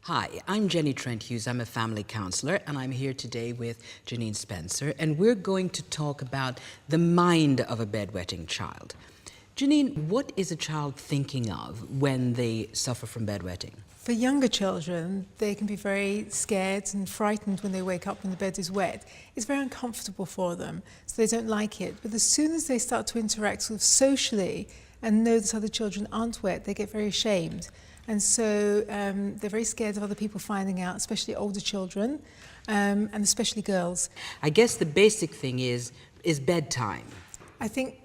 Hi, I'm Jenny Trent Hughes. I'm a family counselor, and I'm here today with Janine Spencer, and we're going to talk about the mind of a bedwetting child. Janine, what is a child thinking of when they suffer from bedwetting? For younger children, they can be very scared and frightened when they wake up when the bed is wet. It's very uncomfortable for them, so they don't like it. But as soon as they start to interact sort of socially and know that other children aren't wet, they get very ashamed. And so they're very scared of other people finding out, especially older children, and especially girls. I guess the basic thing is bedtime. I think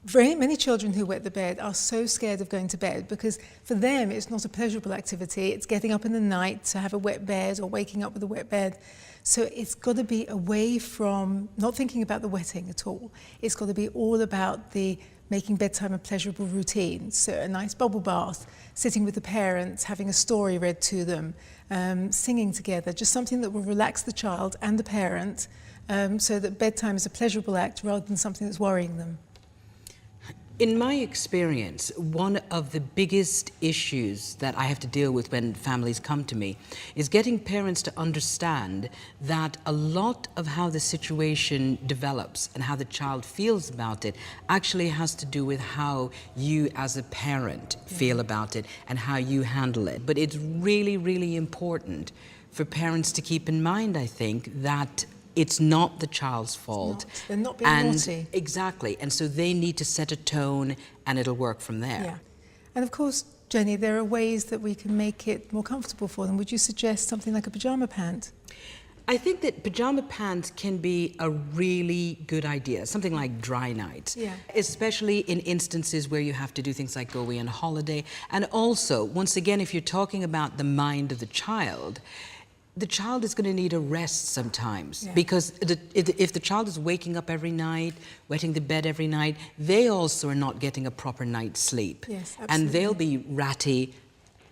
very many children who wet the bed are so scared of going to bed because for them it's not a pleasurable activity. It's getting up in the night to have a wet bed or waking up with a wet bed. So it's got to be away from not thinking about the wetting at all. It's got to be all about the making bedtime a pleasurable routine. So a nice bubble bath, sitting with the parents, having a story read to them, singing together, just something that will relax the child and the parent so that bedtime is a pleasurable act rather than something that's worrying them. In my experience, one of the biggest issues that I have to deal with when families come to me is getting parents to understand that a lot of how the situation develops and how the child feels about it actually has to do with how you as a parent feel about it and how you handle it. But it's really, really important for parents to keep in mind, I think, that it's not the child's fault. They're not being naughty. Exactly. And so they need to set a tone and it'll work from there. Yeah. And of course, Jenny, there are ways that we can make it more comfortable for them. Would you suggest something like a pyjama pant? I think that pyjama pants can be a really good idea, something like dry nights, especially in instances where you have to do things like go away on holiday. And also, once again, if you're talking about the mind of the child is going to need a rest sometimes because if the child is waking up every night, wetting the bed every night, they also are not getting a proper night's sleep. Yes, absolutely. And they'll be ratty,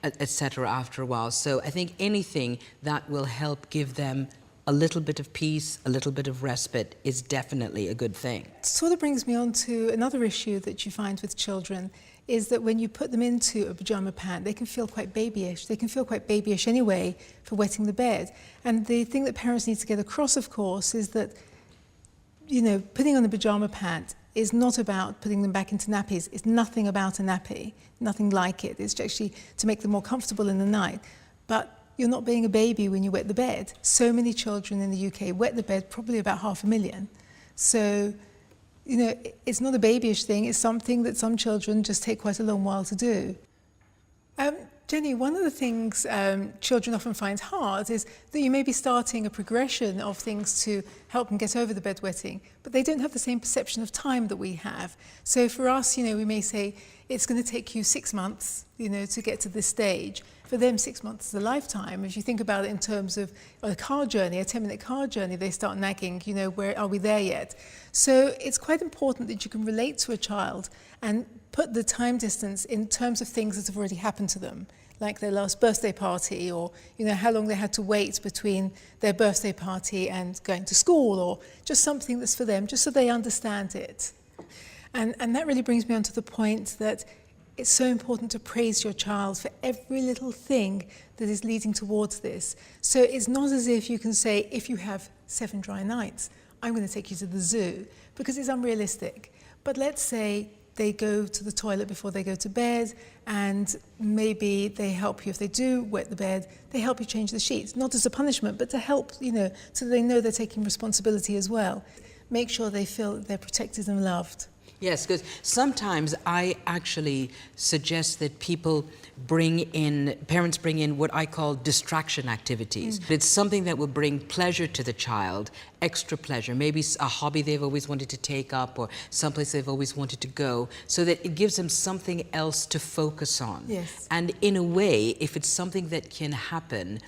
etc. after a while. So I think anything that will help give them a little bit of peace, a little bit of respite is definitely a good thing. It sort of brings me on to another issue that you find with children is that when you put them into a pyjama pant, they can feel quite babyish. They can feel quite babyish anyway for wetting the bed. And the thing that parents need to get across, of course, is that, you know, putting on a pyjama pant is not about putting them back into nappies. It's nothing about a nappy, nothing like it. It's actually to make them more comfortable in the night. But you're not being a baby when you wet the bed. So many children in the UK wet the bed, probably about 500,000. So, you know, it's not a babyish thing, it's something that some children just take quite a long while to do. Jenny, one of the things children often find hard is that you may be starting a progression of things to help them get over the bedwetting, but they don't have the same perception of time that we have. So for us, you know, we may say, it's going to take you 6 months, you know, to get to this stage. For them, 6 months is a lifetime. If you think about it in terms of a car journey, a 10-minute car journey, they start nagging, you know, where are we there yet? So it's quite important that you can relate to a child and put the time distance in terms of things that have already happened to them, like their last birthday party or, you know, how long they had to wait between their birthday party and going to school, or just something that's for them, just so they understand it. And that really brings me on to the point that it's so important to praise your child for every little thing that is leading towards this. So it's not as if you can say, if you have 7 dry nights, I'm going to take you to the zoo, because it's unrealistic. But let's say they go to the toilet before they go to bed, and maybe they help you, if they do wet the bed, they help you change the sheets, not as a punishment, but to help, you know, so they know they're taking responsibility as well. Make sure they feel that they're protected and loved. Yes, because sometimes I actually suggest that parents bring in what I call distraction activities. It's something that will bring pleasure to the child, extra pleasure, maybe a hobby they've always wanted to take up or someplace they've always wanted to go, so that it gives them something else to focus on. Yes. And in a way, if it's something that can happen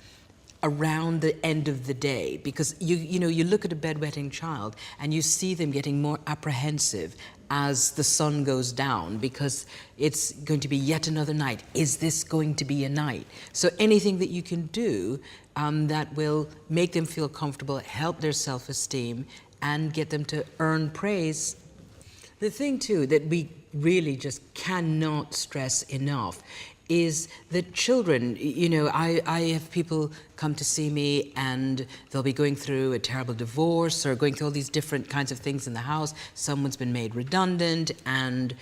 around the end of the day, because you know, you look at a bedwetting child and you see them getting more apprehensive as the sun goes down, because it's going to be yet another night. Is this going to be a night? So anything that you can do that will make them feel comfortable, help their self-esteem, and get them to earn praise The thing too that we really just cannot stress enough is that children, you know, I have people come to see me and they'll be going through a terrible divorce or going through all these different kinds of things in the house. Someone's been made redundant and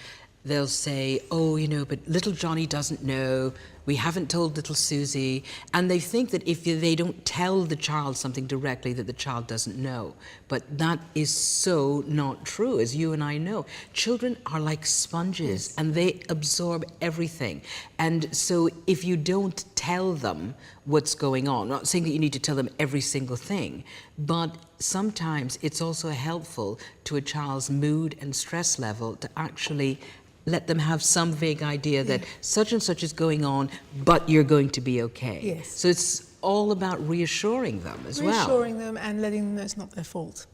they'll say, oh, you know, but little Johnny doesn't know. We haven't told little Susie. And they think that if they don't tell the child something directly, that the child doesn't know. But that is so not true, as you and I know. Children are like sponges, and they absorb everything. And so if you don't tell them what's going on, I'm not saying that you need to tell them every single thing, but sometimes it's also helpful to a child's mood and stress level to actually let them have some vague idea that such and such is going on, but you're going to be okay. Yes. So it's all about reassuring them as well. Reassuring them and letting them know it's not their fault.